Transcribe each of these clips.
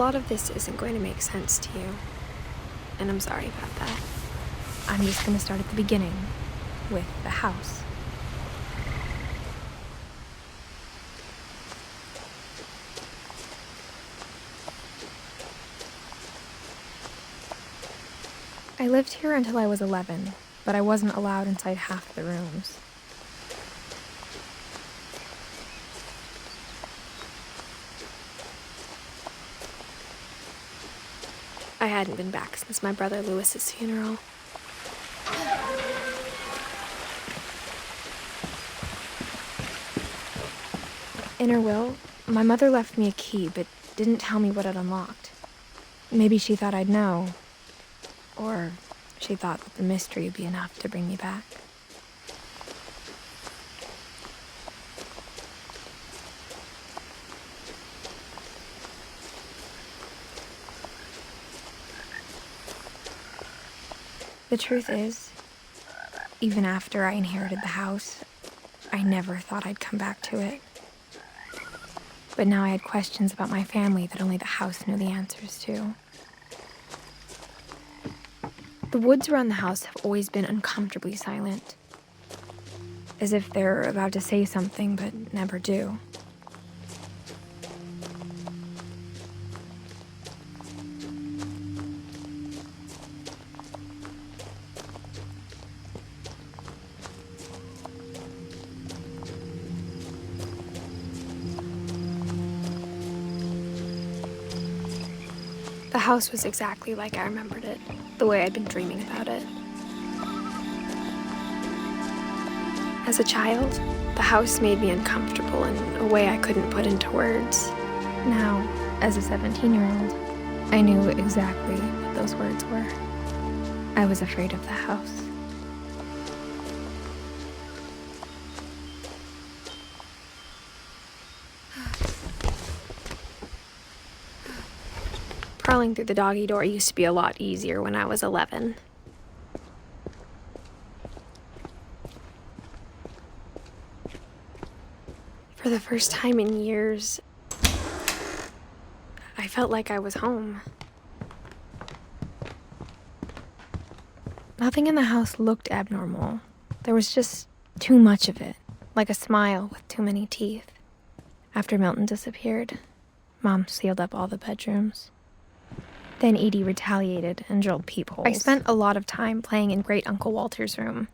lot of this isn't going to make sense to you, and I'm sorry about that. I'm just going to start at the beginning, with the house. I lived here until I was 11, but I wasn't allowed inside half the rooms. I hadn't been back since my brother Lewis's funeral. In her will, my mother left me a key, but didn't tell me what it unlocked. Maybe she thought I'd know. Or she thought that the mystery would be enough to bring me back. The truth is, even after I inherited the house, I never thought I'd come back to it. But now I had questions about my family that only the house knew the answers to. The woods around the house have always been uncomfortably silent, as if they're about to say something but never do. The house was exactly like I remembered it, the way I'd been dreaming about it. As a child, the house made me uncomfortable in a way I couldn't put into words. Now, as a 17-year-old, I knew exactly what those words were. I was afraid of the house. Crawling through the doggy door used to be a lot easier when I was 11. For the first time in years, I felt like I was home. Nothing in the house looked abnormal. There was just too much of it, like a smile with too many teeth. After Milton disappeared, Mom sealed up all the bedrooms. Then Edie retaliated and drilled peepholes. I spent a lot of time playing in Great Uncle Walter's room.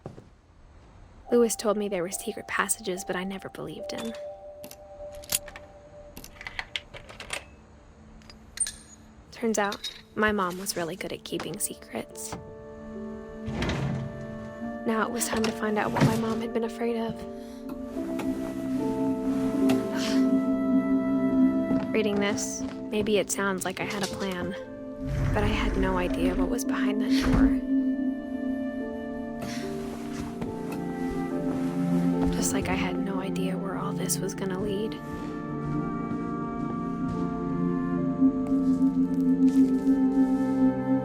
Lewis told me there were secret passages, but I never believed him. Turns out, my mom was really good at keeping secrets. Now it was time to find out what my mom had been afraid of. Reading this, maybe it sounds like I had a plan, but I had no idea what was behind that door. Just like I had no idea where all this was gonna lead.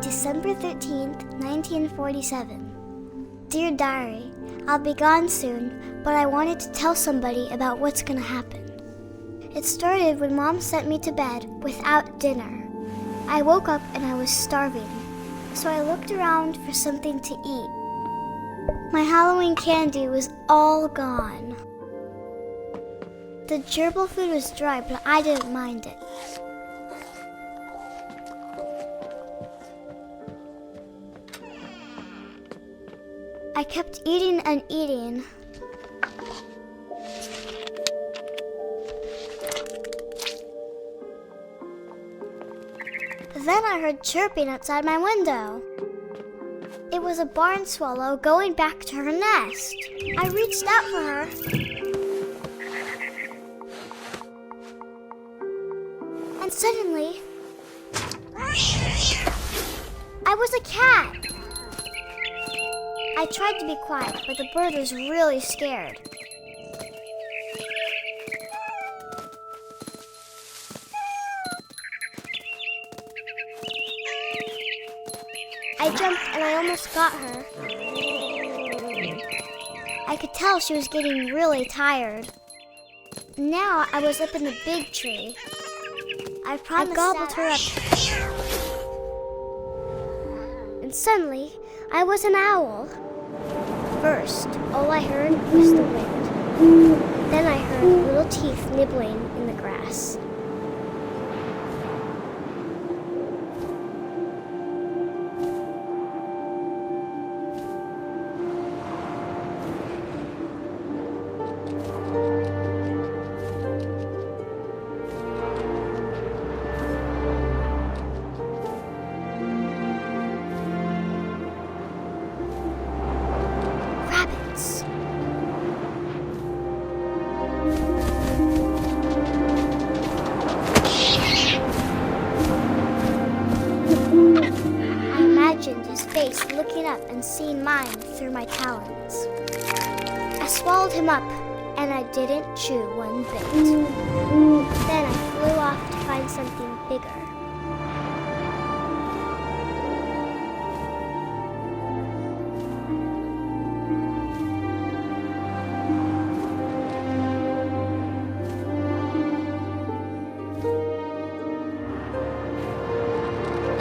December 13th, 1947. Dear Diary, I'll be gone soon, but I wanted to tell somebody about what's gonna happen. It started when Mom sent me to bed without dinner. I woke up and I was starving, so I looked around for something to eat. My Halloween candy was all gone. The gerbil food was dry, but I didn't mind it. I kept eating and eating. Then I heard chirping outside my window. It was a barn swallow going back to her nest. I reached out for her. And suddenly, I was a cat. I tried to be quiet, but the bird was really scared. I jumped and I almost got her. I could tell she was getting really tired. Now I was up in the big tree. I promised. I gobbled her up. And suddenly, I was an owl. First, all I heard was the wind. Then I heard little teeth nibbling in the grass. Rabbits. I imagined his face looking up and seeing mine through my talons. I swallowed him up, and I didn't chew one bit. Then I flew off to find something bigger.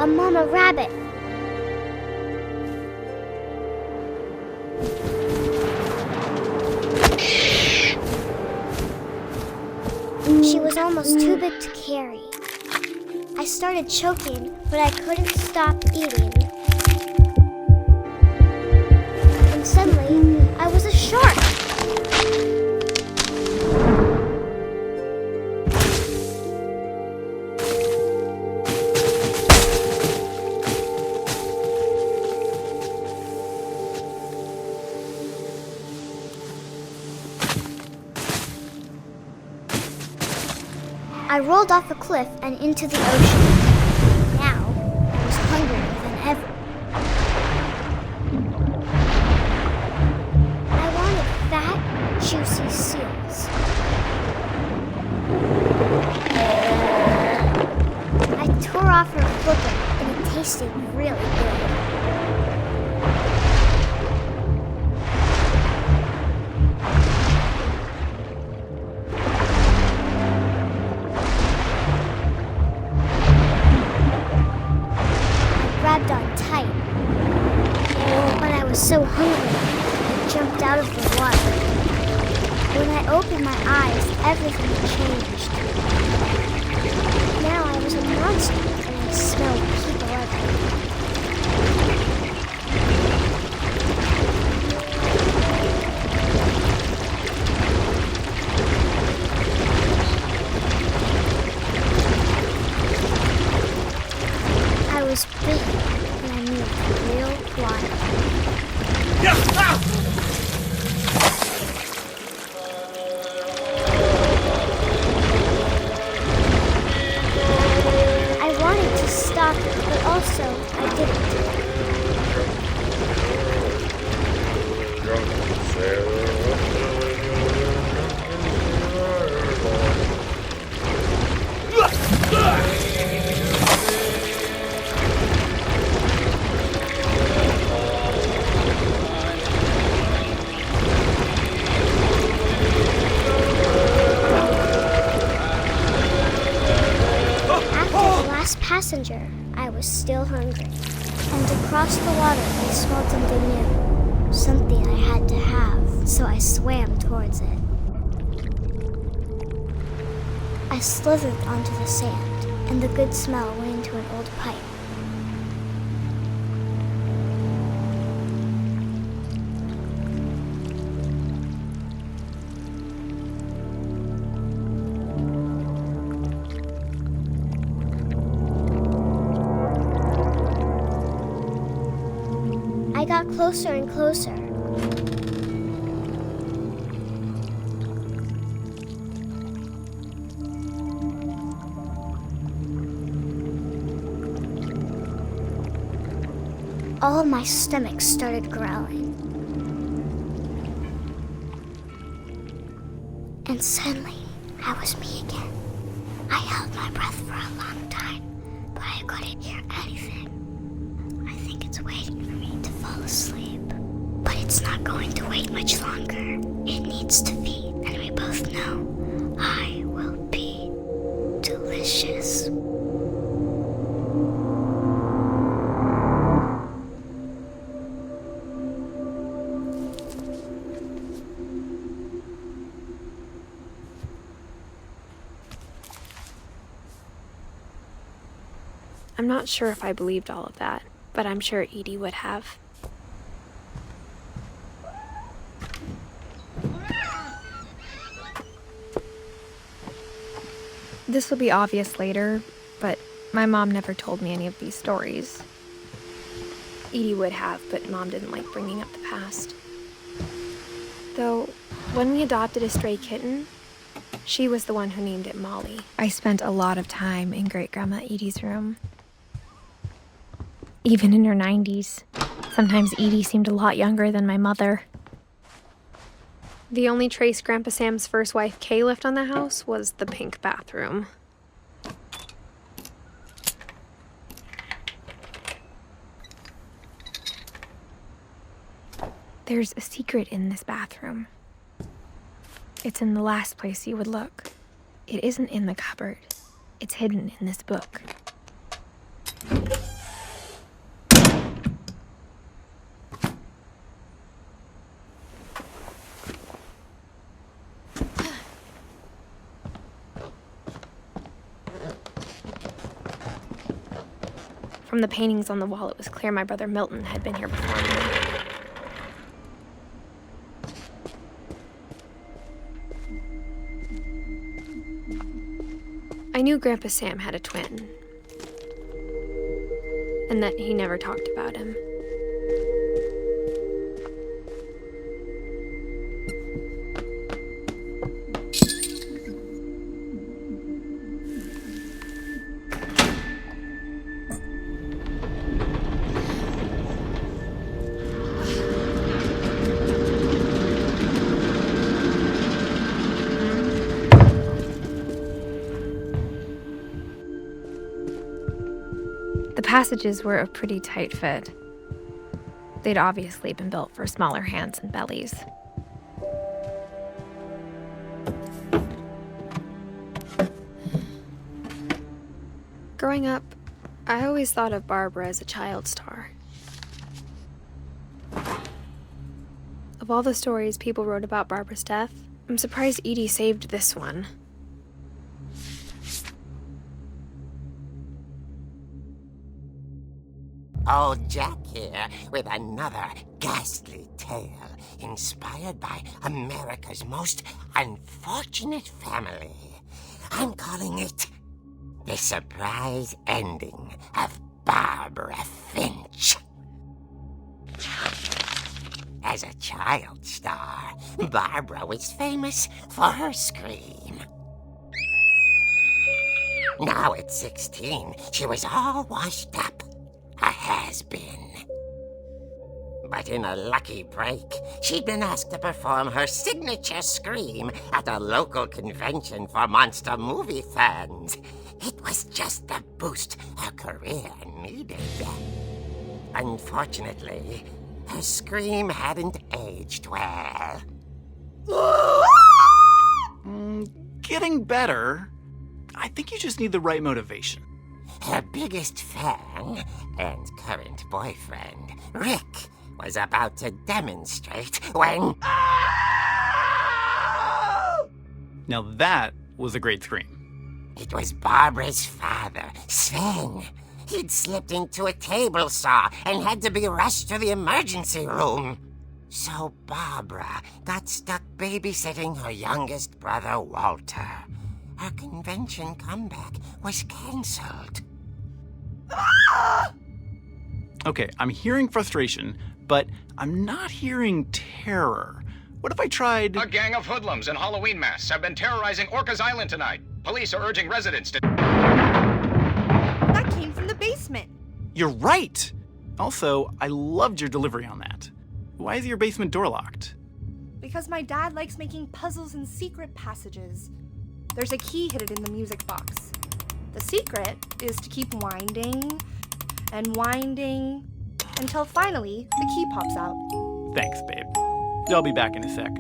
A mama rabbit. She was almost too big to carry. I started choking, but I couldn't stop eating. And suddenly, I was a shark. I rolled off a cliff and into the ocean. Now, I was hungrier than ever. I wanted fat, juicy seals. I tore off her flipper, and it tasted really good. Grabbed on tight. But I was so hungry, I jumped out of the water. When I opened my eyes, everything changed. Now I was a monster, and I smelled people everywhere. I was big, and I moved real wild. I wanted to stop it, but also I didn't. Passenger, I was still hungry. And across the water, I smelled something new. Something I had to have, so I swam towards it. I slithered onto the sand, and the good smell went into an old pipe. I got closer and closer. All of my stomach started growling. And suddenly, I was me again. I held my breath for a long time, but I couldn't hear anything. I think it's waiting for me to fall asleep. But it's not going to wait much longer. It needs to feed, and we both know I will be delicious. I'm not sure if I believed all of that, but I'm sure Edie would have. This will be obvious later, but my mom never told me any of these stories. Edie would have, but Mom didn't like bringing up the past. Though, when we adopted a stray kitten, she was the one who named it Molly. I spent a lot of time in Great-Grandma Edie's room. Even in her 90s. Sometimes Edie seemed a lot younger than my mother. The only trace Grandpa Sam's first wife Kay left on the house was the pink bathroom. There's a secret in this bathroom. It's in the last place you would look. It isn't in the cupboard. It's hidden in this book. From the paintings on the wall, it was clear my brother Milton had been here before me. I knew Grandpa Sam had a twin, and that he never talked about him. The passages were a pretty tight fit. They'd obviously been built for smaller hands and bellies. Growing up, I always thought of Barbara as a child star. Of all the stories people wrote about Barbara's death, I'm surprised Edie saved this one. Old Jack here with another ghastly tale inspired by America's most unfortunate family. I'm calling it The Surprise Ending of Barbara Finch. As a child star, Barbara was famous for her scream. Now at 16, she was all washed up. A has-been. But in a lucky break, she'd been asked to perform her signature scream at a local convention for monster movie fans. It was just the boost her career needed. Unfortunately, her scream hadn't aged well. Getting better. I think you just need the right motivation. Her biggest fan and current boyfriend, Rick, was about to demonstrate when... Now that was a great scream. It was Barbara's father, Sven. He'd slipped into a table saw and had to be rushed to the emergency room. So Barbara got stuck babysitting her youngest brother, Walter. Her convention comeback was cancelled. Okay, I'm hearing frustration, but I'm not hearing terror. What if I tried... A gang of hoodlums in Halloween masks have been terrorizing Orcas Island tonight. Police are urging residents to... That came from the basement. You're right! Also, I loved your delivery on that. Why is your basement door locked? Because my dad likes making puzzles and secret passages. There's a key hidden in the music box. The secret is to keep winding and winding until finally the key pops out. Thanks, babe. I'll be back in a sec.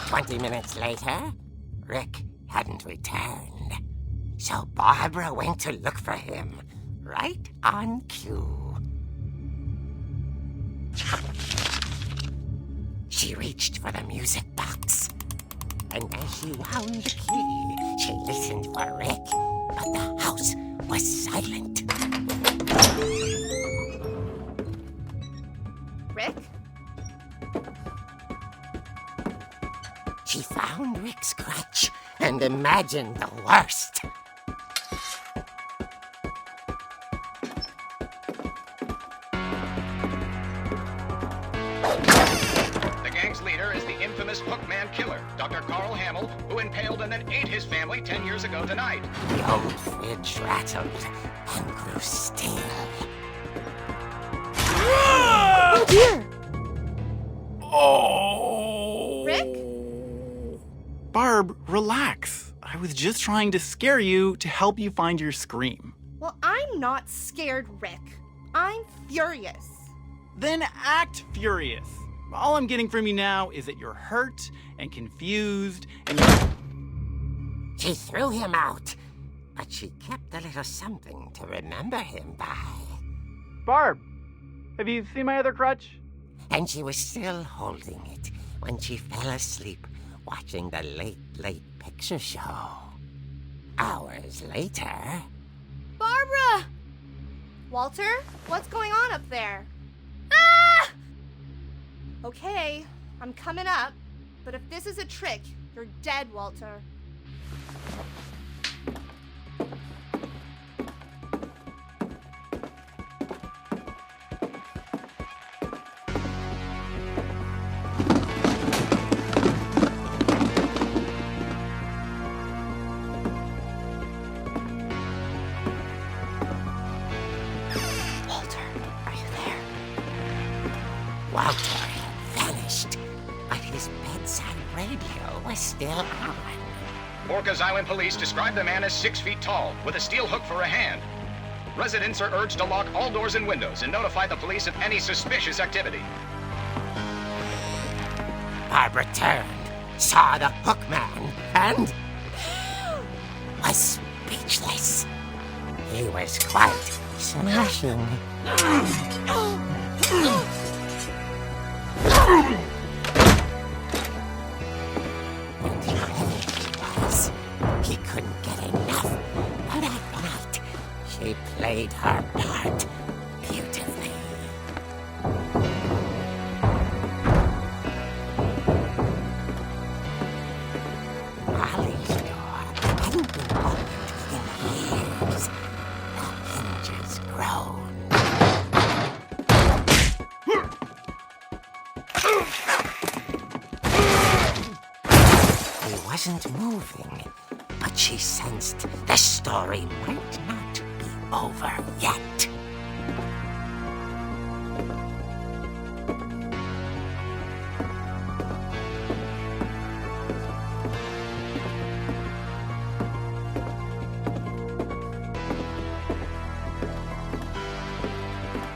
20 minutes later, Rick hadn't returned. So Barbara went to look for him, right on cue. She reached for the music box, and as she wound the key, she listened for Rick but the house was silent. Rick? She found Rick's crutch and imagined the worst. The gang's leader is the infamous Hookman killer, Dr. Carl Hamill, who impaled and then ate his family 10 years ago tonight. The old fridge rattled and grew still. Oh dear! Oh! Rick? Barb, relax. I was just trying to scare you to help you find your scream. Well, I'm not scared, Rick. I'm furious. Then act furious. All I'm getting from you now is that you're hurt and confused and She threw him out, but she kept a little something to remember him by. Barb, have you seen my other crutch? And she was still holding it when she fell asleep watching the late picture show. Hours later... Barbara! Walter, what's going on up there? Ah! Okay, I'm coming up, but if this is a trick, you're dead, Walter. Walter had vanished, but his bedside radio was still on. Orcas Island police describe the man as 6 feet tall, with a steel hook for a hand. Residents are urged to lock all doors and windows and notify the police of any suspicious activity. Barbara turned, saw the hook man, and was speechless. He was quite smashing. And he couldn't get enough. But at night, she played her part beautifully. Molly's door hadn't been opened in years. The hinges groaned. He wasn't moving, but she sensed the story might not be over yet.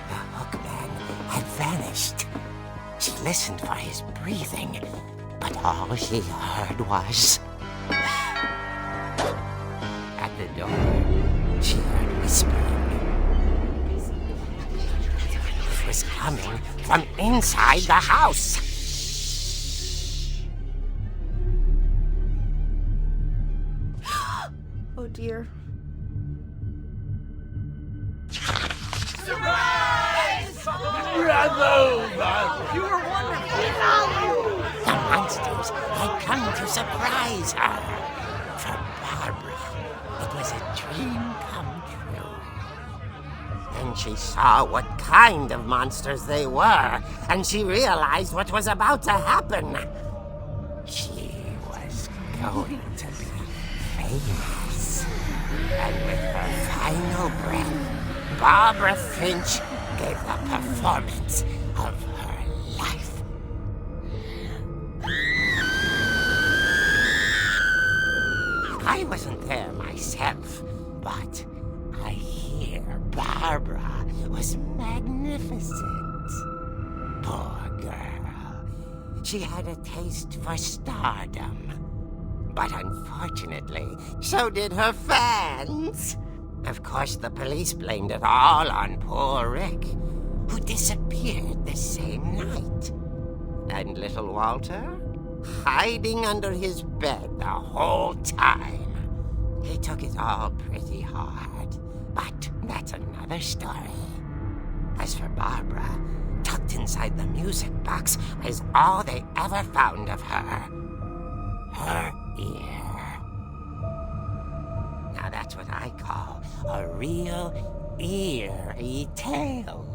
The hookman had vanished. She listened for his breathing, but all she heard was... At the door, she heard whispering. It was coming from inside the house. Oh dear. The monsters had come to surprise her. For Barbara, it was a dream come true. Then she saw what kind of monsters they were, and she realized what was about to happen. She was going to be famous. And with her final breath, Barbara Finch gave the performance of her life. I wasn't there myself, but I hear Barbara was magnificent. Poor girl. She had a taste for stardom. But unfortunately, so did her fans. Of course, the police blamed it all on poor Rick, who disappeared the same night. And little Walter? Hiding under his bed the whole time. He took it all pretty hard, but that's another story. As for Barbara, tucked inside the music box was all they ever found of her. Her ear. Now that's what I call a real eerie tale.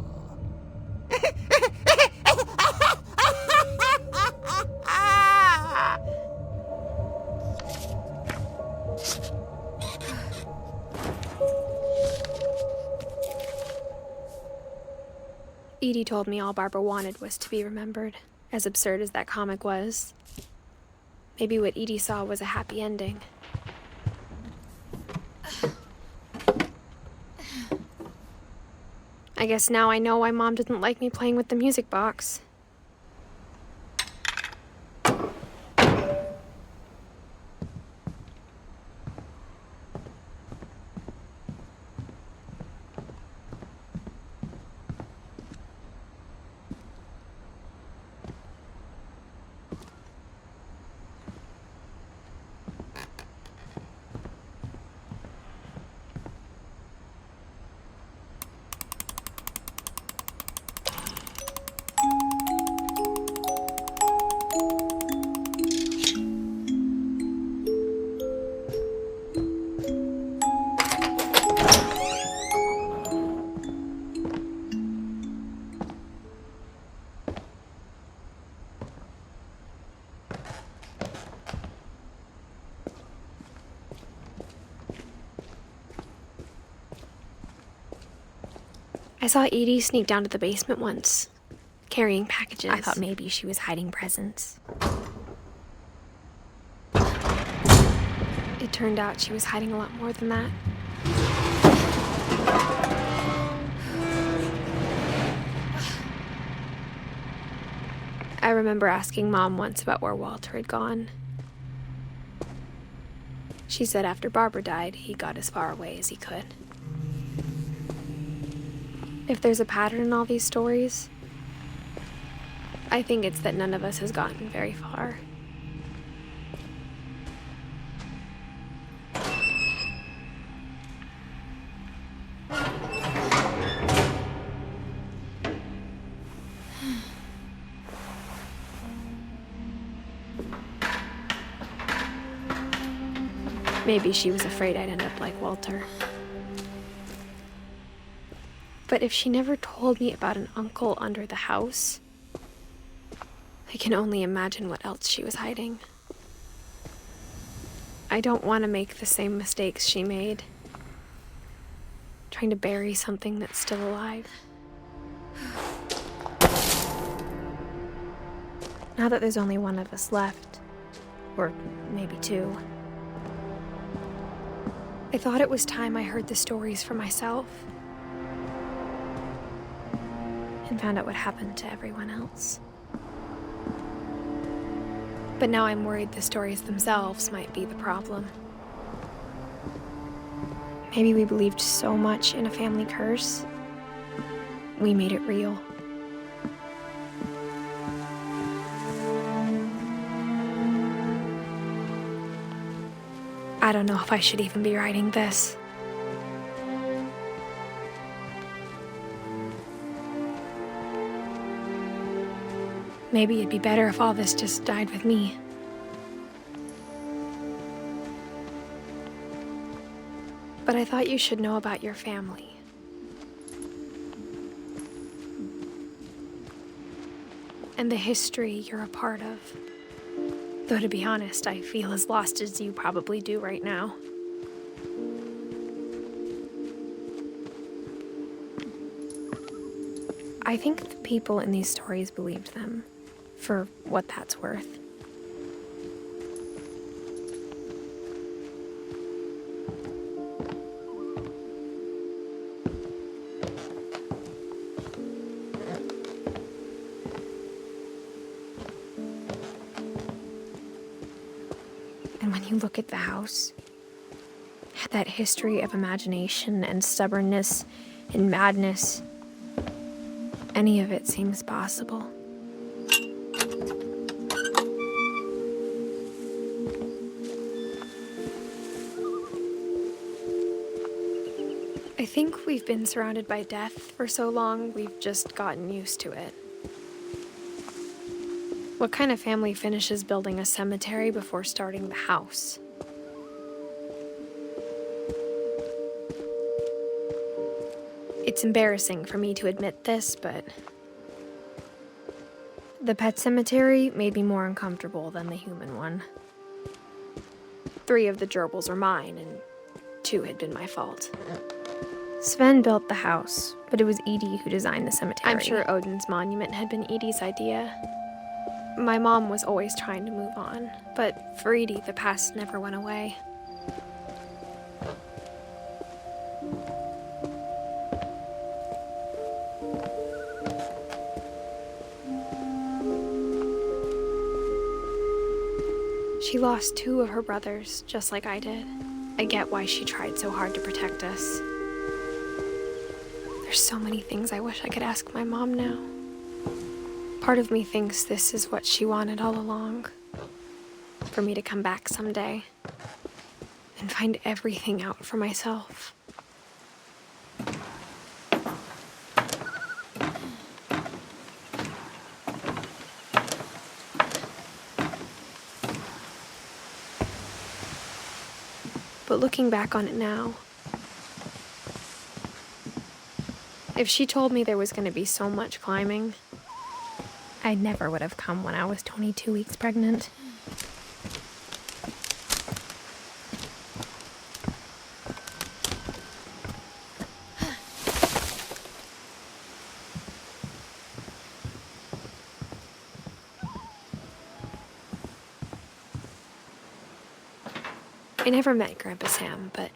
Edie told me all Barbara wanted was to be remembered, as absurd as that comic was. Maybe what Edie saw was a happy ending. I guess now I know why Mom didn't like me playing with the music box. I saw Edie sneak down to the basement once, carrying packages. I thought maybe she was hiding presents. It turned out she was hiding a lot more than that. I remember asking Mom once about where Walter had gone. She said after Barbara died, he got as far away as he could. If there's a pattern in all these stories, I think it's that none of us has gotten very far. Maybe she was afraid I'd end up like Walter. But if she never told me about an uncle under the house, I can only imagine what else she was hiding. I don't want to make the same mistakes she made, trying to bury something that's still alive. Now that there's only one of us left, or maybe two, I thought it was time I heard the stories for myself. And found out what happened to everyone else. But now I'm worried the stories themselves might be the problem. Maybe we believed so much in a family curse, we made it real. I don't know if I should even be writing this. Maybe it'd be better if all this just died with me. But I thought you should know about your family. And the history you're a part of. Though to be honest, I feel as lost as you probably do right now. I think the people in these stories believed them. For what that's worth. And when you look at the house, at that history of imagination and stubbornness and madness, any of it seems possible. think we've been surrounded by death for so long, we've just gotten used to it. What kind of family finishes building a cemetery before starting the house? It's embarrassing for me to admit this, but the pet cemetery made me more uncomfortable than the human one. 3 of the gerbils are mine, and 2 had been my fault. Sven built the house, but it was Edie who designed the cemetery. I'm sure Odin's monument had been Edie's idea. My mom was always trying to move on, but for Edie, the past never went away. She lost 2 of her brothers, just like I did. I get why she tried so hard to protect us. There's so many things I wish I could ask my mom now. Part of me thinks this is what she wanted all along. For me to come back someday and find everything out for myself. But looking back on it now, if she told me there was going to be so much climbing, I never would have come when I was 22 weeks pregnant. I never met Grandpa Sam, but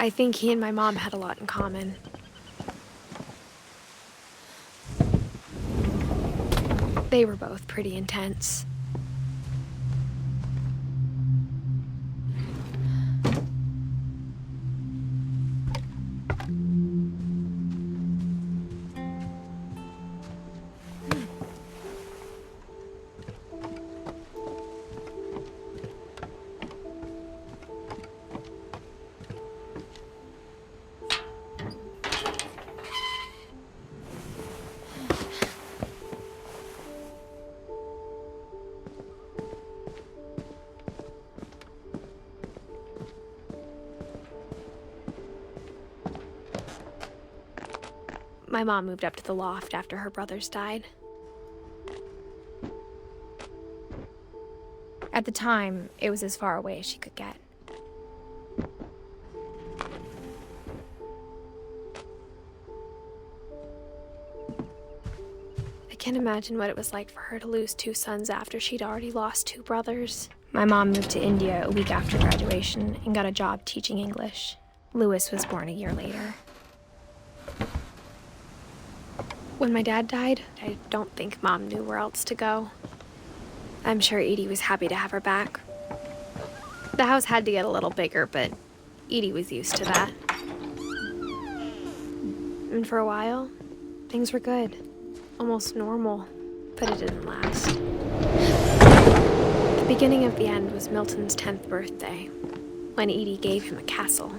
I think he and my mom had a lot in common. They were both pretty intense. My mom moved up to the loft after her brothers died. At the time, it was as far away as she could get. I can't imagine what it was like for her to lose 2 sons after she'd already lost 2 brothers. My mom moved to India a week after graduation and got a job teaching English. Louis was born a year later. When my dad died, I don't think Mom knew where else to go. I'm sure Edie was happy to have her back. The house had to get a little bigger, but Edie was used to that. And for a while, things were good. Almost normal, but it didn't last. The beginning of the end was Milton's 10th birthday, when Edie gave him a castle.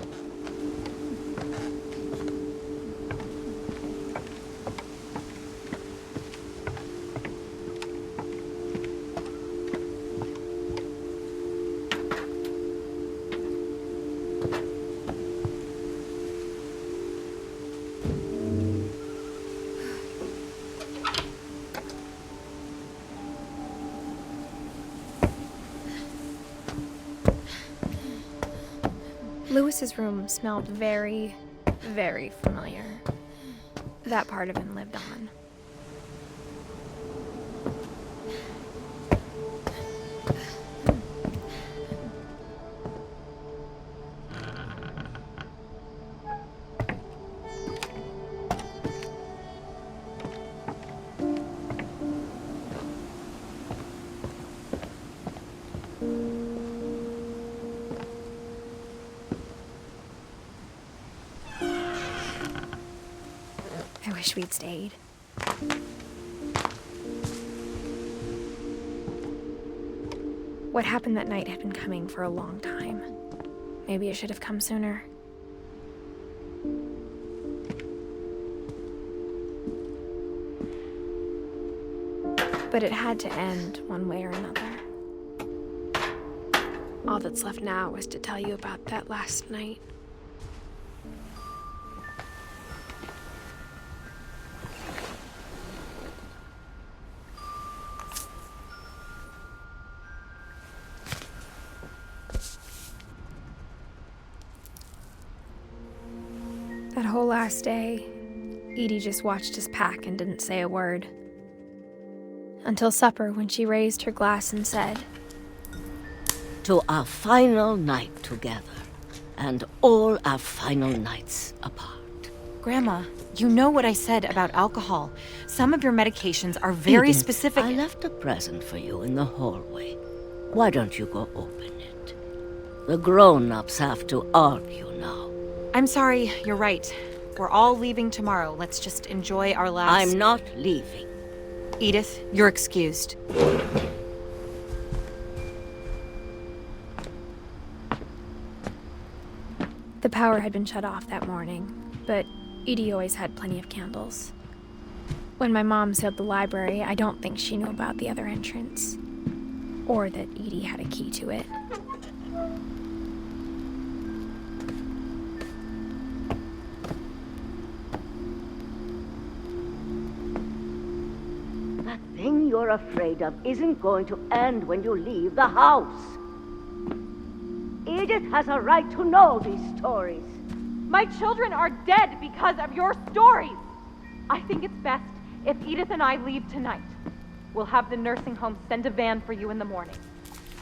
Louis's room smelled very, very familiar. That part of him lived on. I wish we'd stayed. What happened that night had been coming for a long time. Maybe it should have come sooner. But it had to end one way or another. All that's left now was to tell you about that last night. That whole last day, Edie just watched us pack and didn't say a word. Until supper, when she raised her glass and said, "To our final night together, and all our final nights apart." Grandma, you know what I said about alcohol. Some of your medications are very Edith, specific. I left a present for you in the hallway. Why don't you go open it? The grown-ups have to argue now. I'm sorry, you're right. We're all leaving tomorrow. Let's just enjoy our last... I'm not leaving. Edith, you're excused. The power had been shut off that morning, but Edie always had plenty of candles. When my mom sealed the library, I don't think she knew about the other entrance, or that Edie had a key to it. That thing you're afraid of isn't going to end when you leave the house. Edith has a right to know these stories. My children are dead because of your stories. I think it's best if Edith and I leave tonight. We'll have the nursing home send a van for you in the morning.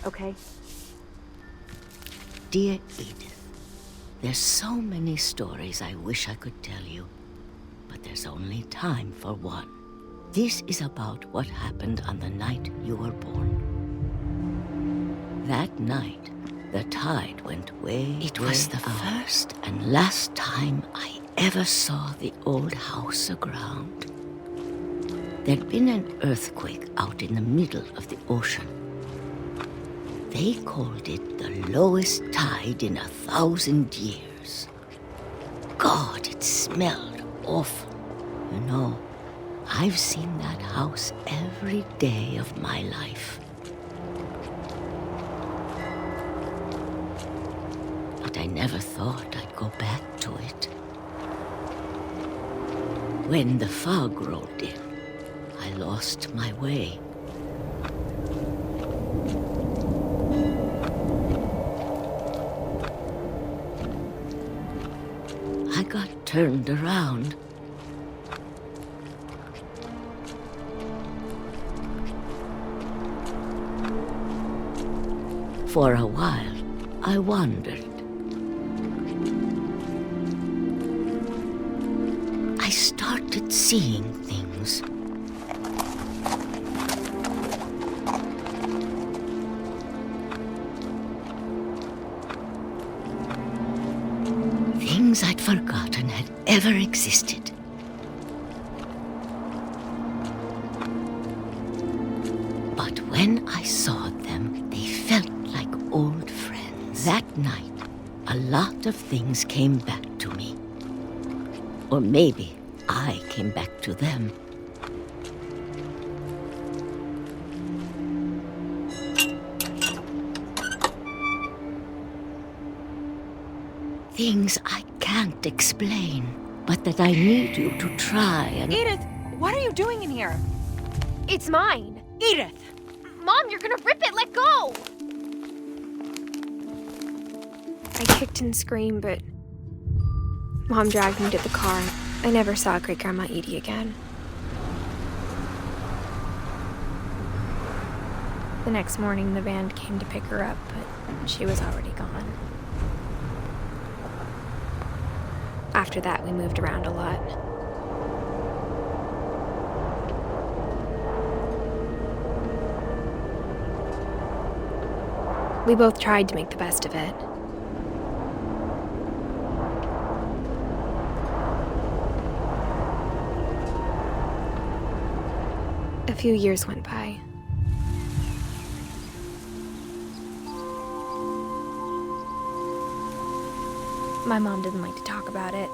Okay? Dear Edith, there's so many stories I wish I could tell you, but there's only time for one. This is about what happened on the night you were born. That night, the tide went way, It was the first and last time I ever saw the old house aground. There'd been an earthquake out in the middle of the ocean. They called it the lowest tide in 1,000 years. God, it smelled awful. You know, I've seen that house every day of my life. But I never thought I'd go back to it. When the fog rolled in, I lost my way. I got turned around. For a while, I wandered. I started seeing things. Things I'd forgotten had ever existed. But when I saw them, they felt like old friends. That night, a lot of things came back to me. Or maybe I came back to them. Things I can't explain, but that I need you to try and... Edith, what are you doing in here? It's mine! Edith! Mom, you're gonna rip it! Let go! I kicked and screamed, but Mom dragged me to the car. I never saw Great-Grandma Edie again. The next morning, the van came to pick her up, but she was already gone. After that, we moved around a lot. We both tried to make the best of it. A few years went by. My mom didn't like to talk about it,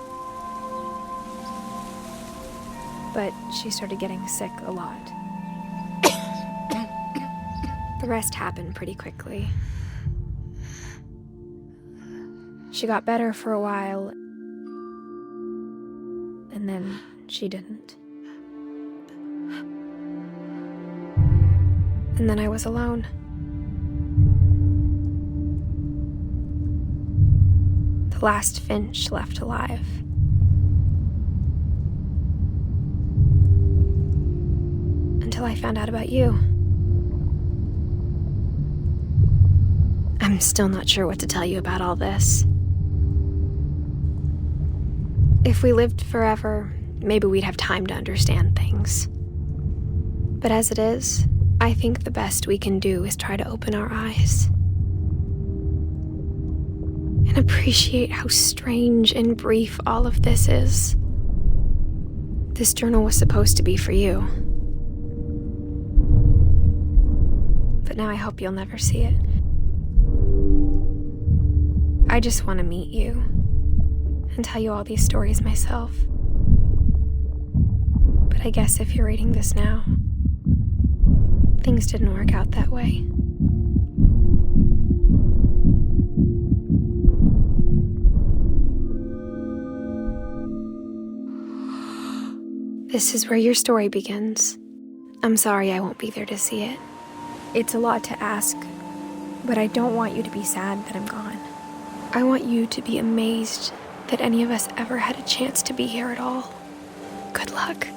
but she started getting sick a lot. The rest happened pretty quickly. She got better for a while, and then she didn't. And then I was alone. The last Finch left alive. Until I found out about you. I'm still not sure what to tell you about all this. If we lived forever, maybe we'd have time to understand things. But as it is, I think the best we can do is try to open our eyes. And appreciate how strange and brief all of this is. This journal was supposed to be for you. But now I hope you'll never see it. I just want to meet you and tell you all these stories myself. But I guess if you're reading this now, things didn't work out that way. This is where your story begins. I'm sorry I won't be there to see it. It's a lot to ask, but I don't want you to be sad that I'm gone. I want you to be amazed that any of us ever had a chance to be here at all. Good luck.